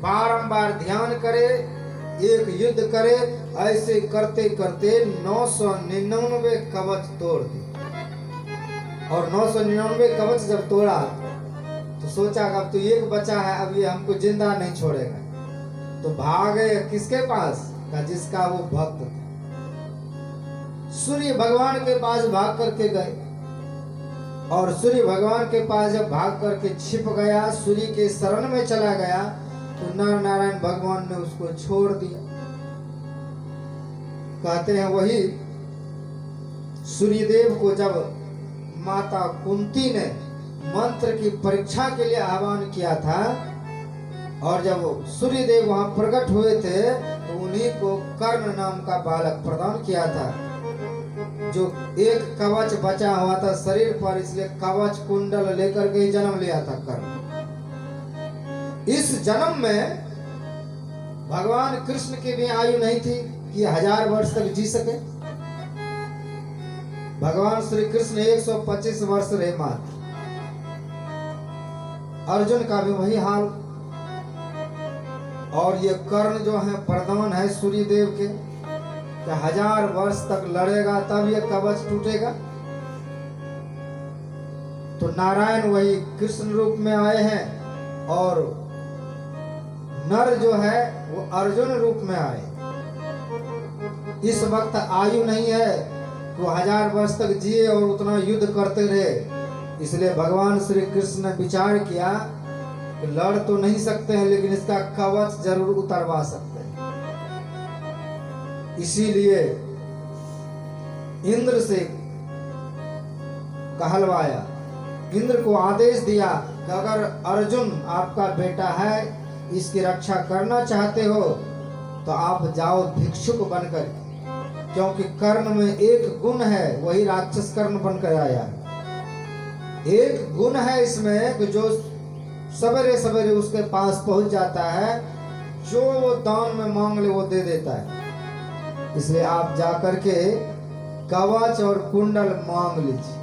बारंबार ध्यान करे, एक युद्ध करे। ऐसे करते करते 999 कवच तोड़ दिए। और 999 कवच जब तोड़ा तो सोचा अब तो एक बचा है, अब ये हमको जिंदा नहीं छोड़ेगा। तो भागे किसके पास का, जिसका वो भक्त था। सूर्य भगवान के पास भाग करके गए, और सूर्य भगवान के पास जब भाग करके छिप गया, सूर्य के शरण में चला गया, तो नर नारायण भगवान ने उसको छोड़ दिया। कहते हैं वही सूर्यदेव को जब माता कुंती ने मंत्र की परीक्षा के लिए आह्वान किया था, और जब सूर्यदेव वहां प्रकट हुए थे, तो उन्हीं को कर्ण नाम का बालक प्रदान किया था, जो एक कवच बचा हुआ था शरीर पर, इसलिए कवच कुंडल लेकर के जन्म लिया था कर्ण। इस जन्म में भगवान कृष्ण की भी आयु नहीं थी कि 1000 वर्ष तक जी सके। भगवान श्री कृष्ण 125 वर्ष रहे मात्र। अर्जुन का भी वही हाल। और ये कर्ण जो है प्रधान है सूर्यदेव के, कि 1000 वर्ष तक लड़ेगा तब ये कवच टूटेगा। तो नारायण वही कृष्ण रूप में आए हैं, और नर जो है वो अर्जुन रूप में आए। इस वक्त आयु नहीं है वो 1000 वर्ष तक जिए और उतना युद्ध करते रहे। इसलिए भगवान श्री कृष्ण ने विचार किया कि लड़ तो नहीं सकते हैं, लेकिन इसका कवच जरूर उतरवा सकते हैं। इसीलिए इंद्र से कहलवाया, इंद्र को आदेश दिया कि अगर अर्जुन आपका बेटा है, इसकी रक्षा करना चाहते हो तो आप जाओ भिक्षुक बनकर, क्योंकि कर्ण में एक गुण है, वही राक्षस कर्ण बनकर आया। एक गुण है इसमें कि जो सवेरे सवेरे उसके पास पहुंच जाता है, जो वो दान में मांग ले वो दे देता है। इसलिए आप जाकर के कवच और कुंडल मांग लीजिए।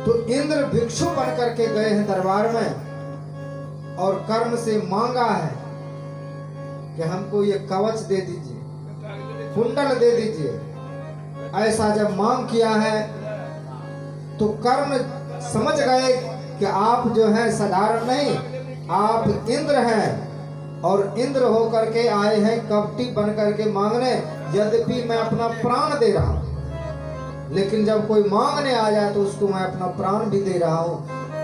तो इंद्र भिक्षु बनकर के गए हैं दरबार में, और कर्ण से मांगा है कि हमको ये कवच दे दीजिए, कुंडल दे दीजिए। ऐसा जब मांग किया है तो कर्ण समझ गए कि आप जो है साधारण नहीं, आप इंद्र हैं, और इंद्र होकर के आए हैं कपटी बनकर के मांगने। यद्यपि मैं अपना प्राण दे रहा हूं, लेकिन जब कोई मांगने आ जाए तो उसको मैं अपना प्राण भी दे रहा हूं।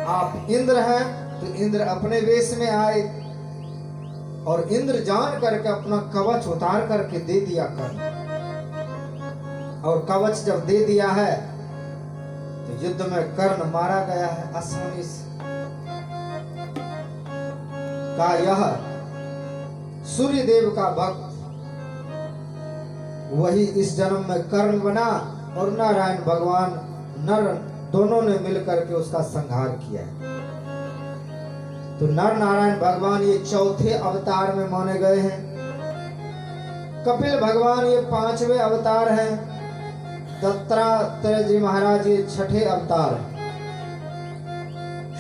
आप इंद्र हैं, तो इंद्र अपने वेश में आए, और इंद्र जान करके अपना कवच उतार करके दे दिया कर्ण। और कवच जब दे दिया है तो युद्ध में कर्ण मारा गया है आसानी से। का यह सूर्यदेव का भक्त वही इस जन्म में कर्ण बना, और नारायण भगवान नर दोनों ने मिलकर के उसका संहार किया है। तो नर नारायण भगवान ये चौथे अवतार में माने गए हैं। कपिल भगवान ये 5वें अवतार हैं। दत्तात्रेय जी महाराज ये 6ठे अवतार हैं।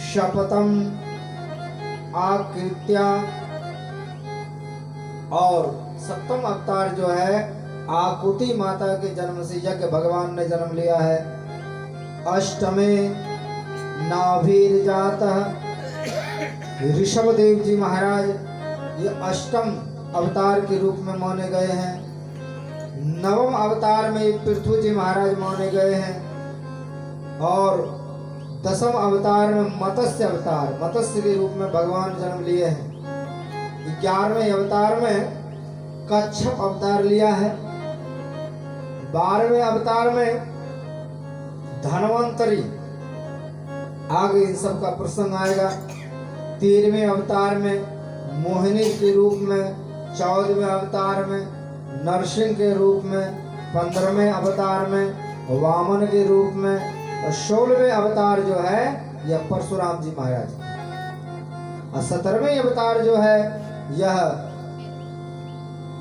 शपथम, आकृत्या, और 7वां अवतार जो है आकुति माता के जन्म से यज्ञ भगवान ने जन्म लिया है। अष्टमे नाभीर जातः ऋषभ देव जी महाराज ये 8म अवतार के रूप में माने गए हैं। 9वें अवतार में पृथ्वी जी महाराज माने गए हैं, और 10वें अवतार में मत्स्य अवतार, मत्स्य के रूप में भगवान जन्म लिए हैं। 11वें अवतार में कच्छप अवतार लिया है। 12वें अवतार में धनवंतरी, आगे इन सब का प्रसंग आएगा। 13वें अवतार में मोहिनी के रूप में, 14वें अवतार में नरसिंह के रूप में, 15वें अवतार में वामन के रूप में, और 16वें अवतार जो है यह परशुराम जी महाराज, और 17वें अवतार जो है यह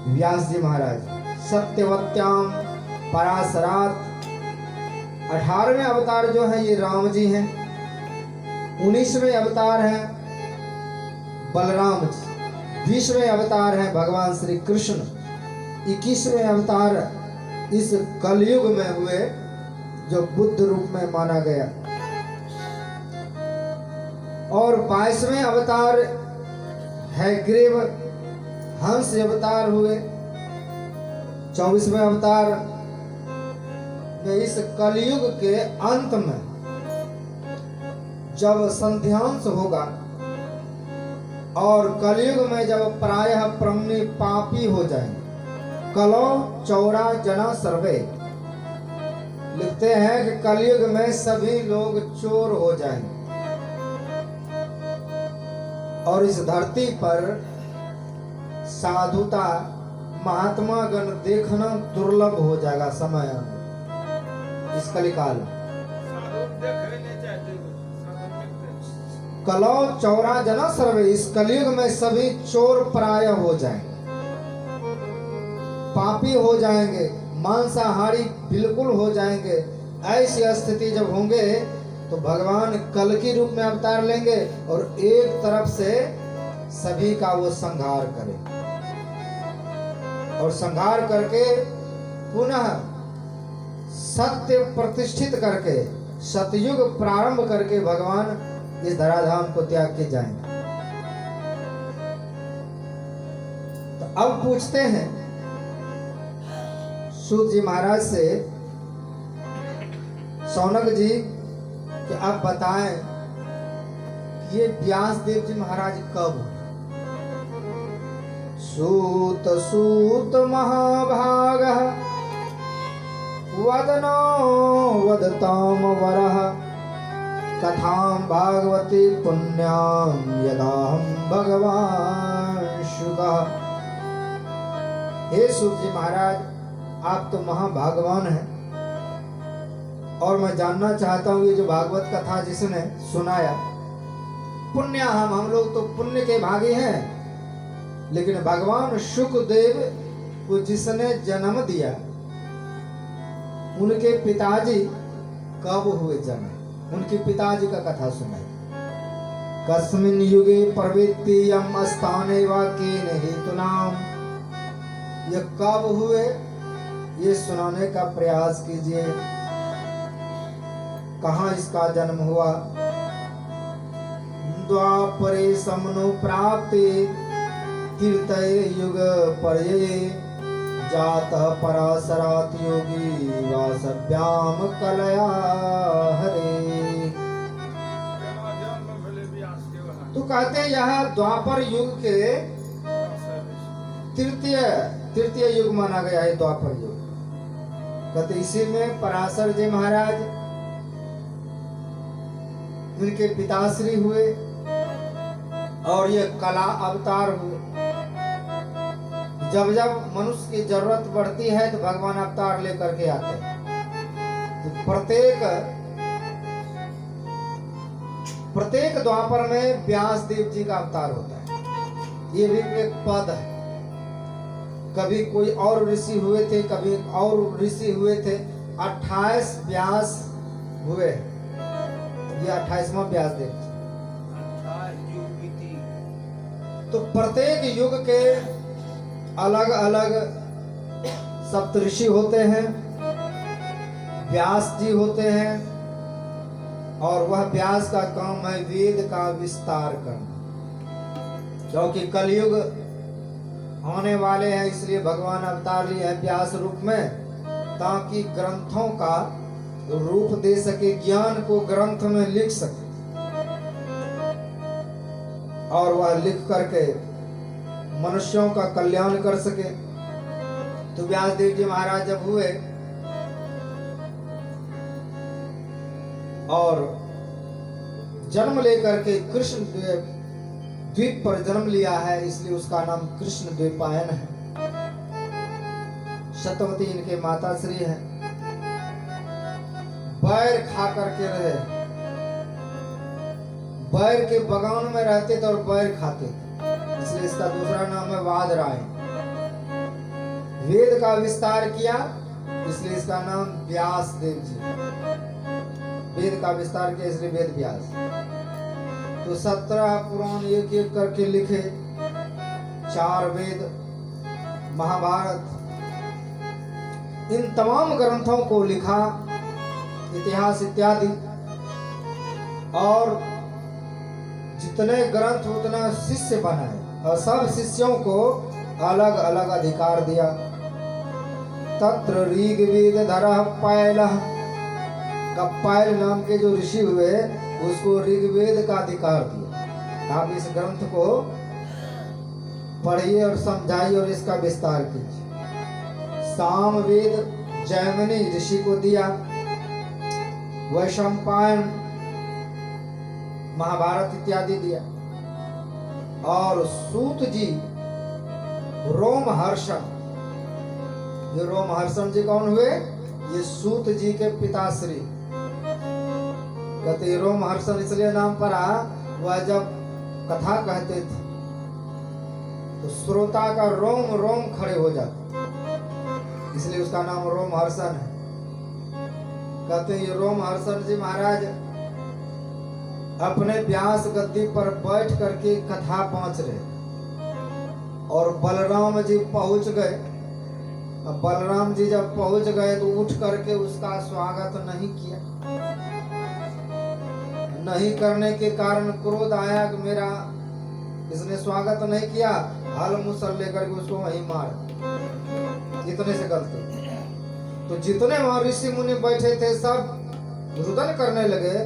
व्यास जी महाराज। सत्यवत्याम पराशरात 18वें अवतार जो है ये राम जी हैं। 19वें अवतार है बलराम जी, 20वें अवतार हैं भगवान श्री कृष्ण, 21वें अवतार इस कलयुग में हुए जो बुद्ध रूप में माना गया, और 22वें अवतार है ग्रीव हंस अवतार हुए। 24वें अवतार में इस कलयुग के अंत में जब संध्यांश होगा और कलयुग में जब प्रायः प्रमनि पापी हो जाएंगे, कलो चौरा जना सर्वे, लिखते हैं कि कलयुग में सभी लोग चोर हो जाएंगे और इस धरती पर साधुता महात्मा गण देखना दुर्लभ हो जाएगा समय इस कलिकाल। कलो चौरा जना सर्वे, इस कलयुग में सभी चोर प्राय हो जाएंगे, पापी हो जाएंगे, मांसाहारी बिल्कुल हो जाएंगे। ऐसी स्थिति जब होंगे तो भगवान कल की रूप में अवतार लेंगे और एक तरफ से सभी का वो संहार करें और संहार करके पुनः सत्य प्रतिष्ठित करके सतयुग प्रारंभ करके भगवान इस धराधाम को त्याग के जाएंगे। तो अब पूछते हैं सूत जी महाराज से, शौनक जी कि आप बताएं ये व्यास देव जी महाराज कब? सूत सूत महाभागः वदनो वदताम वरः कथां भागवती पुण्यां यदाहं भगवान शुकः। हे सूत जी महाराज, आप तो महाभागवान हैं और मैं जानना चाहता हूँ ये जो भागवत कथा जिसने सुनाया, पुण्य हम लोग तो पुण्य के भागी हैं, लेकिन भगवान शुकदेव को जिसने जन्म दिया उनके पिताजी कब हुए जन्म, उनके पिताजी का कथा सुनाई। कस्मिन् युगे प्रवृत्तियं स्थाने वा केन हेतुनाम, ये कब हुए ये सुनाने का प्रयास कीजिए। कहाँ इसका जन्म हुआ? द्वापरे समनु प्राप्ते तीर्थये युग पर्ये जातः पराशरात् योगी वासव्याम कलया हरे। तो कहते हैं यह द्वापर युग के तृतीय युग माना गया है द्वापर युग। कहते इसी में पराशर जी महाराज उनके पिताश्री हुए और ये कला अवतार हुए। जब जब मनुष्य की जरूरत बढ़ती है तो भगवान अवतार लेकर के आते हैं। तो प्रत्येक द्वापर में व्यास देव जी का अवतार होता है। ये भी एक पद है। कभी कोई और ऋषि हुए थे, कभी और ऋषि हुए थे। 28 व्यास हुए, ये 28वां व्यास देव। तो प्रत्येक युग के अलग अलग सप्तऋषि होते हैं, व्यास जी होते हैं, और वह व्यास का काम है वेद का विस्तार करना। क्योंकि कलयुग होने वाले हैं, इसलिए भगवान अवतार लिए हैं व्यास रूप में, ताकि ग्रंथों का रूप दे सके, ज्ञान को ग्रंथ में लिख सके और वह लिख करके मनुष्यों का कल्याण कर सके। तो व्यास देव जी महाराज जब हुए और जन्म लेकर के कृष्ण द्वीप पर जन्म लिया है, इसलिए उसका नाम कृष्ण द्वीपायन है। सत्यवती इनके माता श्री है। बैर खा करके रहे, बैर के बगान में रहते थे और बैर खाते थे, इसलिए इसका दूसरा नाम है वादराय। वेद का विस्तार किया, इसलिए इसका नाम व्यास देव जी। वेद का विस्तार किया इसलिए वेद व्यास। तो 17 पुराण एक एक करके लिखे, 4 वेद, महाभारत, इन तमाम ग्रंथों को लिखा, इतिहास इत्यादि। और जितने ग्रंथ उतना शिष्य बनाए और सब शिष्यों को अलग अलग अधिकार दिया। तत्र ऋग्वेद धरः पैलः, पैल नाम के जो ऋषि हुए उसको ऋग्वेद का अधिकार दिया। आप इस ग्रंथ को पढ़िए और समझाइए और इसका विस्तार कीजिए। सामवेद जैमिनी ऋषि को दिया। वैशंपायन महाभारत इत्यादि दिया। और सूत जी रोमहर्षण, ये रोमहर्षण जी कौन हुए? ये सूत जी के पिताश्री। कहते रोमहर्षण इसलिए नाम पड़ा, वह जब कथा कहते थे तो श्रोता का रोम रोम खड़े हो जाते, इसलिए उसका नाम रोमहर्षण है। कहते ये रोमहर्षण जी महाराज अपने व्यास गद्दी पर बैठ करके कथा पहुंच रहे और बलराम जी पहुंच गए। अब बलराम जी जब पहुंच गए तो उठ करके उसका स्वागत नहीं किया। नहीं करने के कारण क्रोध आया कि मेरा इसने स्वागत नहीं किया, हल मुसल लेकर के उसको वहीं मार। इतने से गलती। तो जितने वहां ऋषि मुनि बैठे थे सब रुदन करने लगे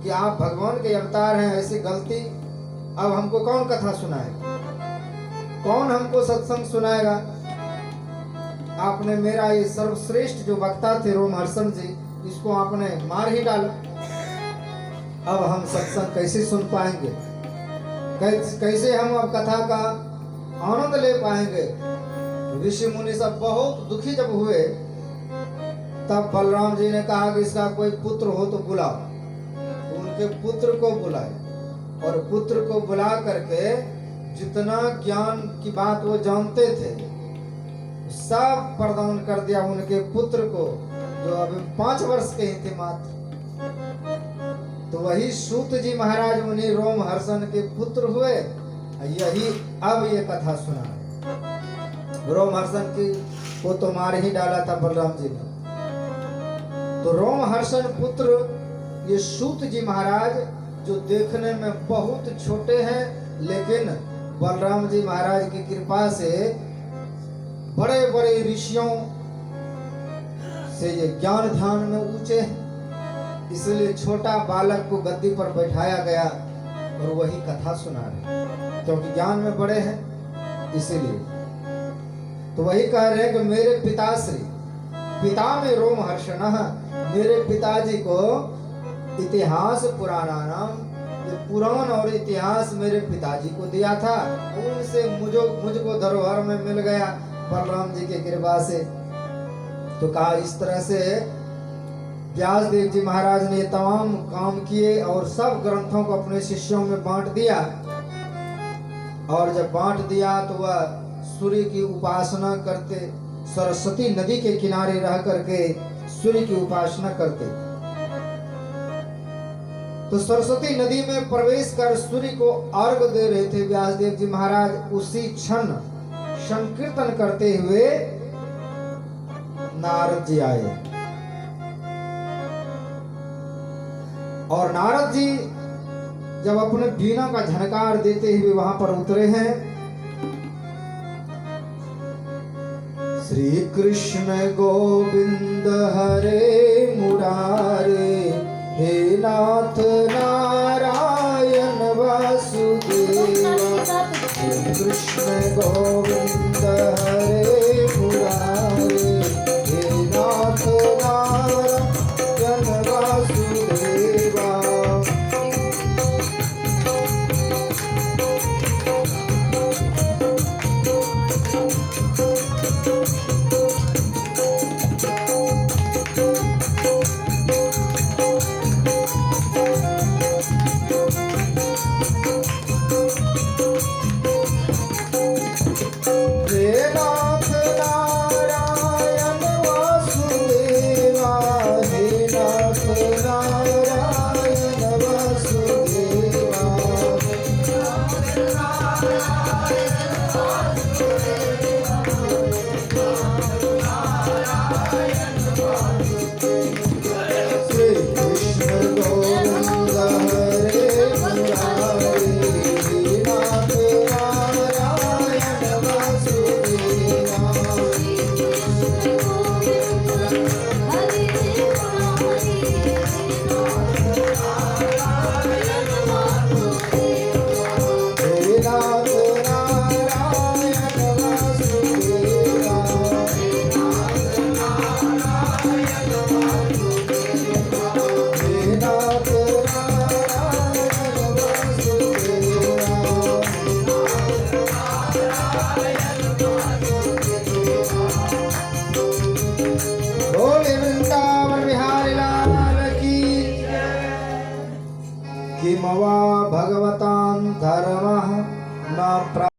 कि आप भगवान के अवतार हैं, ऐसी गलती अब हमको कौन कथा सुनाएगा, कौन हमको सत्संग सुनाएगा। आपने मेरा ये सर्वश्रेष्ठ जो वक्ता थे रोमहर्षण जी, इसको आपने मार ही डाला। अब हम सत्संग कैसे सुन पाएंगे, कैसे हम अब कथा का आनंद ले पाएंगे। ऋषि मुनि सब बहुत दुखी जब हुए तब बलराम जी ने कहा कि इसका कोई पुत्र हो तो बुलाओ। तो उनके पुत्र को बुलाए और पुत्र को बुला करके जितना ज्ञान की बात वो जानते थे सब प्रदान कर दिया उनके पुत्र को, जो अभी 5 वर्ष के ही थे मात्र। तो वही सूत जी महाराज मुनि रोमहर्षण के पुत्र हुए। यही अब ये कथा सुना है। रोमहर्षण की को तो मार ही डाला था बलराम जी ने। तो रोमहर्षण पुत्र ये सूत जी महाराज जो देखने में बहुत छोटे हैं, लेकिन बलराम जी महाराज की कृपा से बड़े बड़े ऋषियों से ये ज्ञान ध्यान में ऊंचे हैं। इसलिए छोटा बालक को गद्दी पर बैठाया गया और वही कथा सुना रहे, क्योंकि ज्ञान में बड़े हैं इसीलिए। तो वही कह रहे हैं कि मेरे पिताश्री, पिता में रोमहर्षण, मेरे पिताजी को इतिहास पुराना नाम, ये पुराण और इतिहास मेरे पिताजी को दिया था, उनसे मुझको धरोहर में मिल गया बलराम जी की कृपा से। तो कहा इस तरह से व्यास देव जी महाराज ने तमाम काम किए और सब ग्रंथों को अपने शिष्यों में बांट दिया। और जब बांट दिया तो वह सूर्य की उपासना करते, सरस्वती नदी के किनारे रह करके सूर्य की उपासना करते। तो सरस्वती नदी में प्रवेश कर सूर्य को अर्घ दे रहे थे व्यास देव जी महाराज। उसी क्षण संकीर्तन करते हुए नारद जी आए और नारद जी जब अपने वीणा का झनकार देते हुए वहां पर उतरे हैं। श्री कृष्ण गोविंद हरे मुरारे, हे नाथ नारायण वासुदेवा। श्री कृष्ण गोविंद हरे मुरारे, हे नाथ नारायण वासुदेवा। Deva प्राप्त